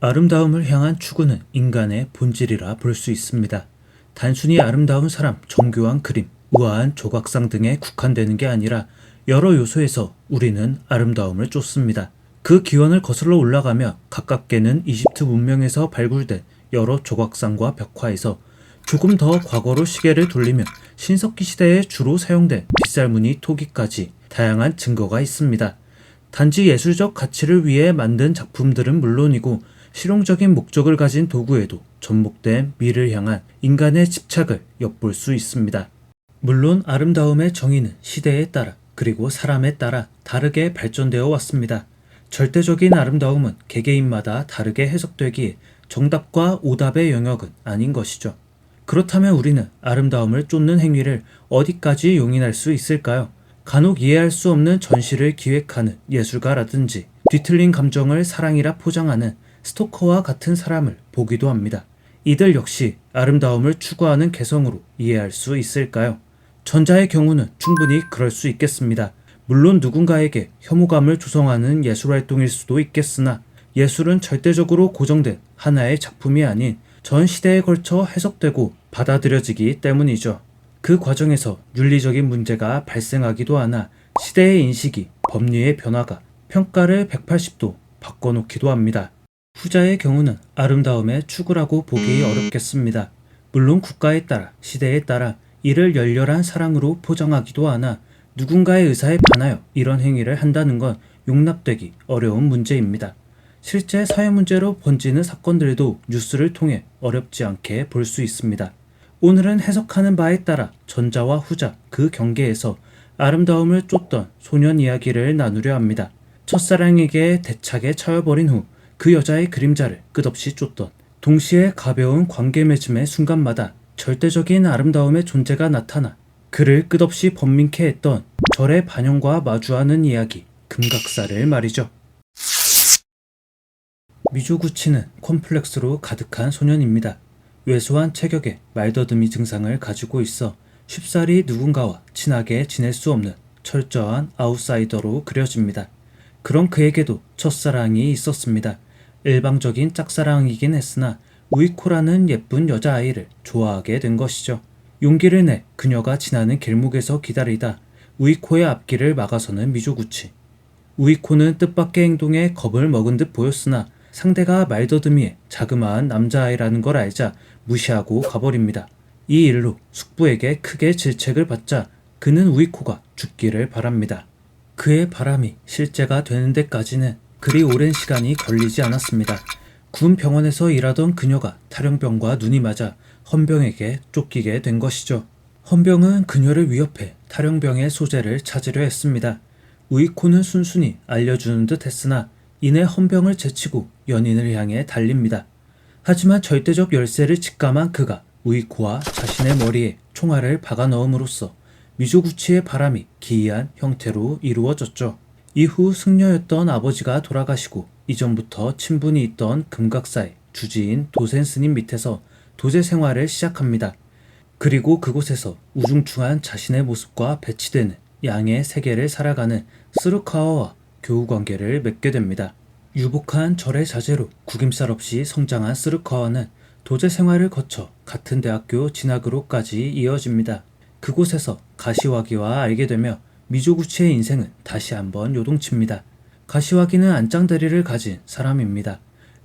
아름다움을 향한 추구는 인간의 본질이라 볼 수 있습니다. 단순히 아름다운 사람, 정교한 그림, 우아한 조각상 등에 국한되는 게 아니라 여러 요소에서 우리는 아름다움을 쫓습니다. 그 기원을 거슬러 올라가며 가깝게는 이집트 문명에서 발굴된 여러 조각상과 벽화에서 조금 더 과거로 시계를 돌리면 신석기 시대에 주로 사용된 빗살무늬 토기까지 다양한 증거가 있습니다. 단지 예술적 가치를 위해 만든 작품들은 물론이고 실용적인 목적을 가진 도구에도 접목된 미를 향한 인간의 집착을 엿볼 수 있습니다. 물론 아름다움의 정의는 시대에 따라 그리고 사람에 따라 다르게 발전되어 왔습니다. 절대적인 아름다움은 개개인마다 다르게 해석되기에 정답과 오답의 영역은 아닌 것이죠. 그렇다면 우리는 아름다움을 쫓는 행위를 어디까지 용인할 수 있을까요? 간혹 이해할 수 없는 전시를 기획하는 예술가라든지 뒤틀린 감정을 사랑이라 포장하는 스토커와 같은 사람을 보기도 합니다. 이들 역시 아름다움을 추구하는 개성으로 이해할 수 있을까요? 전자의 경우는 충분히 그럴 수 있겠습니다. 물론 누군가에게 혐오감을 조성하는 예술활동일 수도 있겠으나 예술은 절대적으로 고정된 하나의 작품이 아닌 전 시대에 걸쳐 해석되고 받아들여지기 때문이죠. 그 과정에서 윤리적인 문제가 발생하기도 하나 시대의 인식이 법리의 변화가 평가를 180도 바꿔놓기도 합니다. 후자의 경우는 아름다움의 추구라고 보기 어렵겠습니다. 물론 국가에 따라 시대에 따라 이를 열렬한 사랑으로 포장하기도 하나 누군가의 의사에 반하여 이런 행위를 한다는 건 용납되기 어려운 문제입니다. 실제 사회 문제로 번지는 사건들도 뉴스를 통해 어렵지 않게 볼 수 있습니다. 오늘은 해석하는 바에 따라 전자와 후자 그 경계에서 아름다움을 쫓던 소년 이야기를 나누려 합니다. 첫사랑에게 대차게 차여버린 후 그 여자의 그림자를 끝없이 쫓던 동시에 가벼운 관계 맺음의 순간마다 절대적인 아름다움의 존재가 나타나 그를 끝없이 번민케 했던 절의 반영과 마주하는 이야기 금각사를 말이죠. 미조구치는 콤플렉스로 가득한 소년입니다. 왜소한 체격에 말더듬이 증상을 가지고 있어 쉽사리 누군가와 친하게 지낼 수 없는 철저한 아웃사이더로 그려집니다. 그런 그에게도 첫사랑이 있었습니다. 일방적인 짝사랑이긴 했으나 우이코라는 예쁜 여자아이를 좋아하게 된 것이죠. 용기를 내 그녀가 지나는 길목에서 기다리다 우이코의 앞길을 막아서는 미조구치. 우이코는 뜻밖의 행동에 겁을 먹은 듯 보였으나 상대가 말더듬이의 자그마한 남자아이라는 걸 알자 무시하고 가버립니다. 이 일로 숙부에게 크게 질책을 받자 그는 우이코가 죽기를 바랍니다. 그의 바람이 실제가 되는 데까지는 그리 오랜 시간이 걸리지 않았습니다. 군 병원에서 일하던 그녀가 탈영병과 눈이 맞아 헌병에게 쫓기게 된 것이죠. 헌병은 그녀를 위협해 탈영병의 소재를 찾으려 했습니다. 우이코는 순순히 알려주는 듯 했으나 이내 헌병을 제치고 연인을 향해 달립니다. 하지만 절대적 열쇠를 직감한 그가 우이코와 자신의 머리에 총알을 박아 넣음으로써 미조구치의 바람이 기이한 형태로 이루어졌죠. 이후 승려였던 아버지가 돌아가시고 이전부터 친분이 있던 금각사의 주지인 도센 스님 밑에서 도제 생활을 시작합니다. 그리고 그곳에서 우중충한 자신의 모습과 배치되는 양의 세계를 살아가는 스루카와와 교우관계를 맺게 됩니다. 유복한 절의 자제로 구김살 없이 성장한 스루카와는 도제 생활을 거쳐 같은 대학교 진학으로까지 이어집니다. 그곳에서 가시와기와 알게 되며 미조구치의 인생은 다시 한번 요동칩니다. 가시와기는 안짱다리를 가진 사람입니다.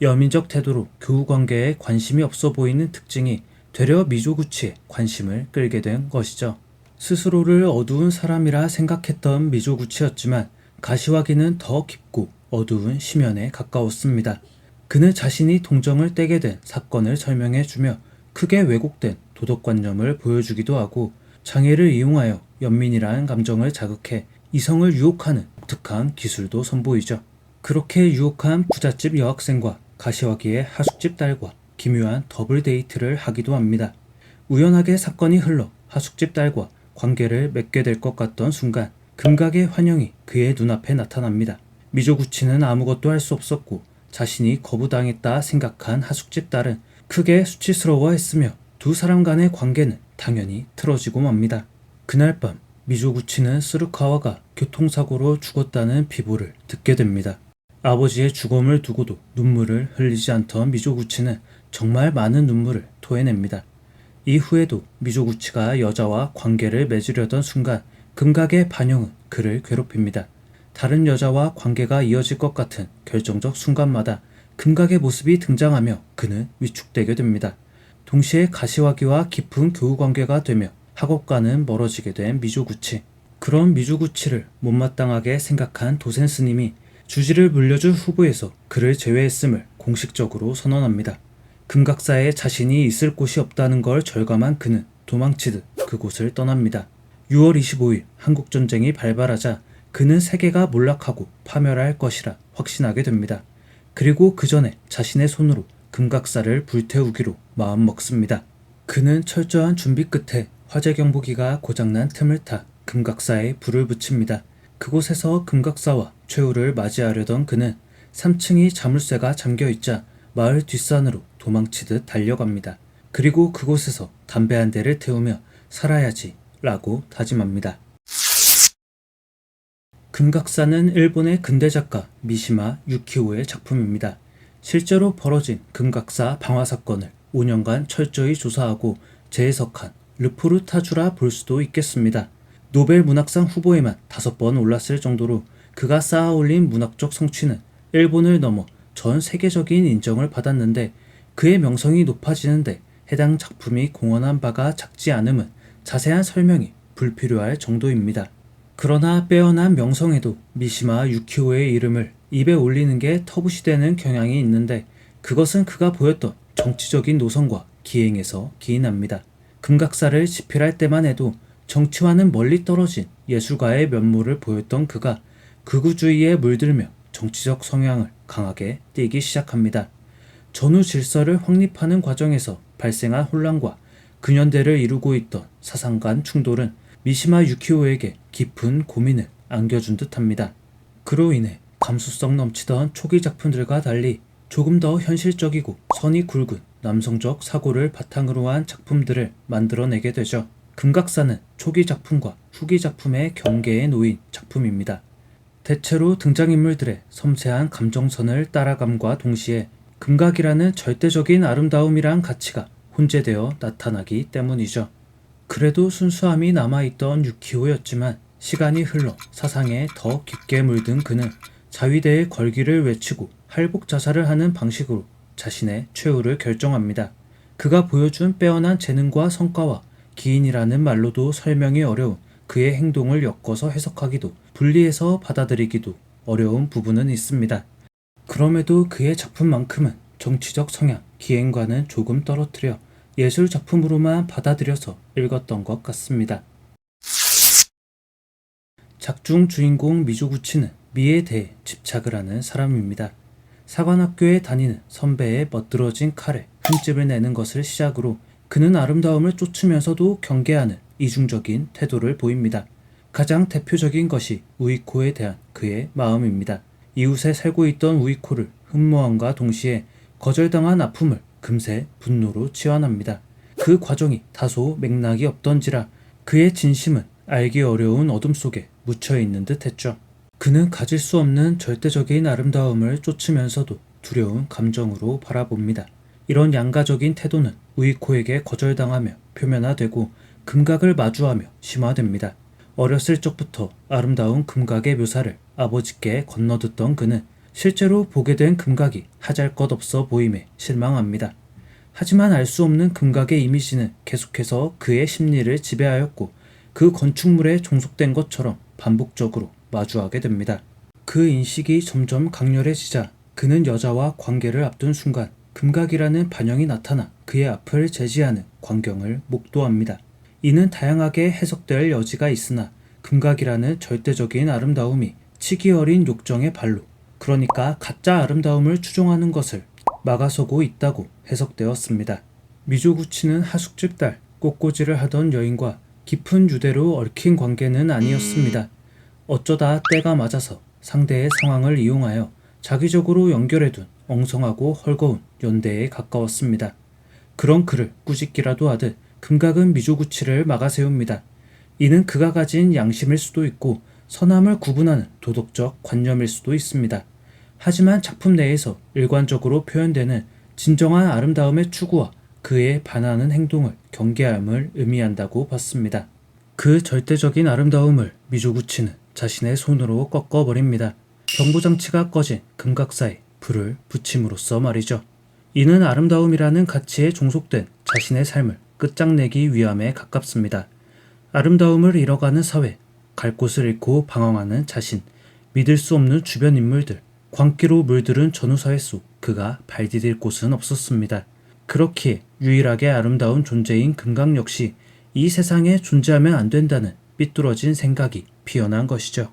여민적 태도로 교우관계에 관심이 없어 보이는 특징이 되려 미조구치의 관심을 끌게 된 것이죠. 스스로를 어두운 사람이라 생각했던 미조구치였지만 가시와기는 더 깊고 어두운 심연에 가까웠습니다. 그는 자신이 동정을 떼게 된 사건을 설명해주며 크게 왜곡된 도덕관념을 보여주기도 하고 장애를 이용하여 연민이라는 감정을 자극해 이성을 유혹하는 독특한 기술도 선보이죠. 그렇게 유혹한 부잣집 여학생과 가시와기의 하숙집 딸과 기묘한 더블 데이트를 하기도 합니다. 우연하게 사건이 흘러 하숙집 딸과 관계를 맺게 될 것 같던 순간 금각의 환영이 그의 눈앞에 나타납니다. 미조구치는 아무것도 할 수 없었고 자신이 거부당했다 생각한 하숙집 딸은 크게 수치스러워했으며 두 사람 간의 관계는 당연히 틀어지고 맙니다. 그날 밤 미조구치는 스루카와가 교통사고로 죽었다는 비보를 듣게 됩니다. 아버지의 죽음을 두고도 눈물을 흘리지 않던 미조구치는 정말 많은 눈물을 토해냅니다. 이후에도 미조구치가 여자와 관계를 맺으려던 순간 금각의 반영은 그를 괴롭힙니다. 다른 여자와 관계가 이어질 것 같은 결정적 순간마다 금각의 모습이 등장하며 그는 위축되게 됩니다. 동시에 가시화기와 깊은 교우 관계가 되며 학업과는 멀어지게 된 미조구치. 그런 미조구치를 못마땅하게 생각한 도센 스님이 주지를 물려줄 후보에서 그를 제외했음을 공식적으로 선언합니다. 금각사에 자신이 있을 곳이 없다는 걸 절감한 그는 도망치듯 그곳을 떠납니다. 6월 25일 한국전쟁이 발발하자 그는 세계가 몰락하고 파멸할 것이라 확신하게 됩니다. 그리고 그 전에 자신의 손으로 금각사를 불태우기로 마음먹습니다. 그는 철저한 준비 끝에 화재 경보기가 고장난 틈을 타 금각사에 불을 붙입니다. 그곳에서 금각사와 최후를 맞이하려던 그는 3층이 자물쇠가 잠겨있자 마을 뒷산으로 도망치듯 달려갑니다. 그리고 그곳에서 담배 한 대를 태우며 살아야지 라고 다짐합니다. 금각사는 일본의 근대 작가 미시마 유키오의 작품입니다. 실제로 벌어진 금각사 방화 사건을 5년간 철저히 조사하고 재해석한 르포르타주라 볼 수도 있겠습니다. 노벨 문학상 후보에만 5번 올랐을 정도로 그가 쌓아올린 문학적 성취는 일본을 넘어 전 세계적인 인정을 받았는데 그의 명성이 높아지는데 해당 작품이 공헌한 바가 작지 않음은 자세한 설명이 불필요할 정도입니다. 그러나 빼어난 명성에도 미시마 유키오의 이름을 입에 올리는 게 터부시되는 경향이 있는데 그것은 그가 보였던 정치적인 노선과 기행에서 기인합니다. 금각사를 집필할 때만 해도 정치와는 멀리 떨어진 예술가의 면모를 보였던 그가 극우주의에 물들며 정치적 성향을 강하게 띠기 시작합니다. 전후 질서를 확립하는 과정에서 발생한 혼란과 근현대를 이루고 있던 사상 간 충돌은 미시마 유키오에게 깊은 고민을 안겨준 듯합니다. 그로 인해 감수성 넘치던 초기 작품들과 달리 조금 더 현실적이고 선이 굵은 남성적 사고를 바탕으로 한 작품들을 만들어내게 되죠. 금각사는 초기 작품과 후기 작품의 경계에 놓인 작품입니다. 대체로 등장인물들의 섬세한 감정선을 따라감과 동시에 금각이라는 절대적인 아름다움이란 가치가 혼재되어 나타나기 때문이죠. 그래도 순수함이 남아있던 유키오였지만 시간이 흘러 사상에 더 깊게 물든 그는 자위대의 걸기를 외치고 할복 자살을 하는 방식으로 자신의 최후를 결정합니다. 그가 보여준 빼어난 재능과 성과와 기인이라는 말로도 설명이 어려운 그의 행동을 엮어서 해석하기도 분리해서 받아들이기도 어려운 부분은 있습니다. 그럼에도 그의 작품만큼은 정치적 성향, 기행과는 조금 떨어뜨려 예술 작품으로만 받아들여서 읽었던 것 같습니다. 작중 주인공 미조구치는 미에 대해 집착을 하는 사람입니다. 사관학교에 다니는 선배의 멋들어진 칼에 흠집을 내는 것을 시작으로 그는 아름다움을 쫓으면서도 경계하는 이중적인 태도를 보입니다. 가장 대표적인 것이 우이코에 대한 그의 마음입니다. 이웃에 살고 있던 우이코를 흠모함과 동시에 거절당한 아픔을 금세 분노로 치환합니다. 그 과정이 다소 맥락이 없던지라 그의 진심은 알기 어려운 어둠 속에 묻혀있는 듯 했죠. 그는 가질 수 없는 절대적인 아름다움을 쫓으면서도 두려운 감정으로 바라봅니다. 이런 양가적인 태도는 우이코에게 거절당하며 표면화되고 금각을 마주하며 심화됩니다. 어렸을 적부터 아름다운 금각의 묘사를 아버지께 건너듣던 그는 실제로 보게 된 금각이 하잘것없어 보임에 실망합니다. 하지만 알 수 없는 금각의 이미지는 계속해서 그의 심리를 지배하였고 그 건축물에 종속된 것처럼 반복적으로 마주하게 됩니다. 그 인식이 점점 강렬해지자 그는 여자와 관계를 앞둔 순간 금각이라는 반영이 나타나 그의 앞을 제지하는 광경을 목도합니다. 이는 다양하게 해석될 여지가 있으나 금각이라는 절대적인 아름다움이 치기 어린 욕정의 발로, 그러니까 가짜 아름다움을 추종하는 것을 막아서고 있다고 해석되었습니다. 미조구치는 하숙집 딸 꽃꽂이를 하던 여인과 깊은 유대로 얽힌 관계는 아니었습니다. 어쩌다 때가 맞아서 상대의 상황을 이용하여 자기적으로 연결해둔 엉성하고 헐거운 연대에 가까웠습니다. 그런 그를 꾸짖기라도 하듯 금각은 미조구치를 막아세웁니다. 이는 그가 가진 양심일 수도 있고 선함을 구분하는 도덕적 관념일 수도 있습니다. 하지만 작품 내에서 일관적으로 표현되는 진정한 아름다움의 추구와 그에 반하는 행동을 경계함을 의미한다고 봤습니다. 그 절대적인 아름다움을 미조구치는 자신의 손으로 꺾어버립니다. 경보장치가 꺼진 금각사에 불을 붙임으로써 말이죠. 이는 아름다움이라는 가치에 종속된 자신의 삶을 끝장내기 위함에 가깝습니다. 아름다움을 잃어가는 사회, 갈 곳을 잃고 방황하는 자신, 믿을 수 없는 주변 인물들, 광기로 물들은 전후사회 속 그가 발 디딜 곳은 없었습니다. 그렇기에 유일하게 아름다운 존재인 금강 역시 이 세상에 존재하면 안 된다는 삐뚤어진 생각이 피어난 것이죠.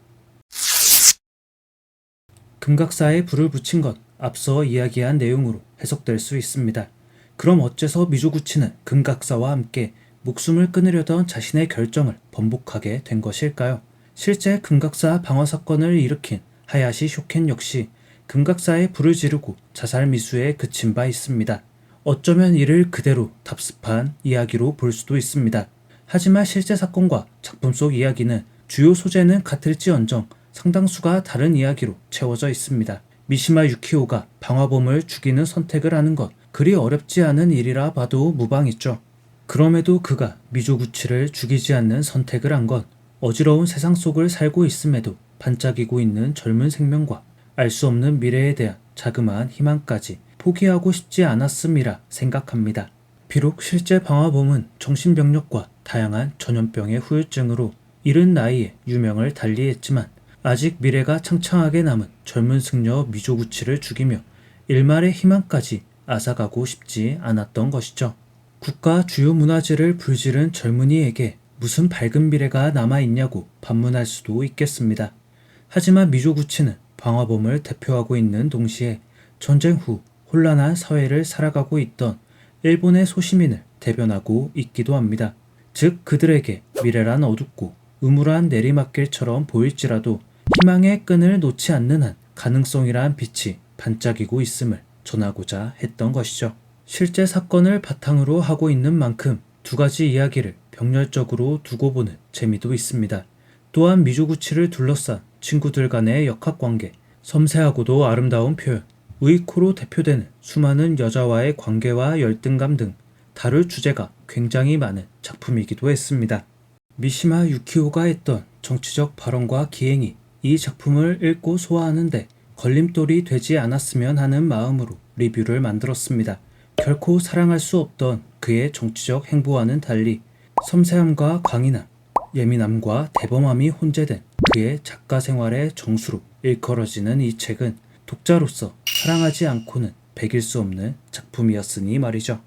금각사에 불을 붙인 것, 앞서 이야기한 내용으로 해석될 수 있습니다. 그럼 어째서 미조구치는 금각사와 함께 목숨을 끊으려던 자신의 결정을 번복하게 된 것일까요? 실제 금각사 방화 사건을 일으킨 하야시 쇼켄 역시 금각사에 불을 지르고 자살 미수에 그친 바 있습니다. 어쩌면 이를 그대로 답습한 이야기로 볼 수도 있습니다. 하지만 실제 사건과 작품 속 이야기는 주요 소재는 같을지언정 상당수가 다른 이야기로 채워져 있습니다. 미시마 유키오가 방화범을 죽이는 선택을 하는 것, 그리 어렵지 않은 일이라 봐도 무방했죠. 그럼에도 그가 미조구치를 죽이지 않는 선택을 한 건 어지러운 세상 속을 살고 있음에도 반짝이고 있는 젊은 생명과 알 수 없는 미래에 대한 자그마한 희망까지 포기하고 싶지 않았음이라 생각합니다. 비록 실제 방화범은 정신병력과 다양한 전염병의 후유증으로 이른 나이에 유명을 달리했지만 아직 미래가 창창하게 남은 젊은 승려 미조구치를 죽이며 일말의 희망까지 앗아가고 싶지 않았던 것이죠. 국가 주요 문화재를 불지른 젊은이에게 무슨 밝은 미래가 남아있냐고 반문할 수도 있겠습니다. 하지만 미조구치는 방화범을 대표하고 있는 동시에 전쟁 후 혼란한 사회를 살아가고 있던 일본의 소시민을 대변하고 있기도 합니다. 즉 그들에게 미래란 어둡고 음울한 내리막길처럼 보일지라도 희망의 끈을 놓지 않는 한 가능성이란 빛이 반짝이고 있음을 전하고자 했던 것이죠. 실제 사건을 바탕으로 하고 있는 만큼 두 가지 이야기를 병렬적으로 두고 보는 재미도 있습니다. 또한 미조구치를 둘러싼 친구들 간의 역학관계, 섬세하고도 아름다운 표현, 우이코로 대표되는 수많은 여자와의 관계와 열등감 등 다룰 주제가 굉장히 많은 작품이기도 했습니다. 미시마 유키오가 했던 정치적 발언과 기행이 이 작품을 읽고 소화하는데 걸림돌이 되지 않았으면 하는 마음으로 리뷰를 만들었습니다. 결코 사랑할 수 없던 그의 정치적 행보와는 달리 섬세함과 강인함, 예민함과 대범함이 혼재된 그의 작가 생활의 정수로 일컬어지는 이 책은 독자로서 사랑하지 않고는 배길 수 없는 작품이었으니 말이죠.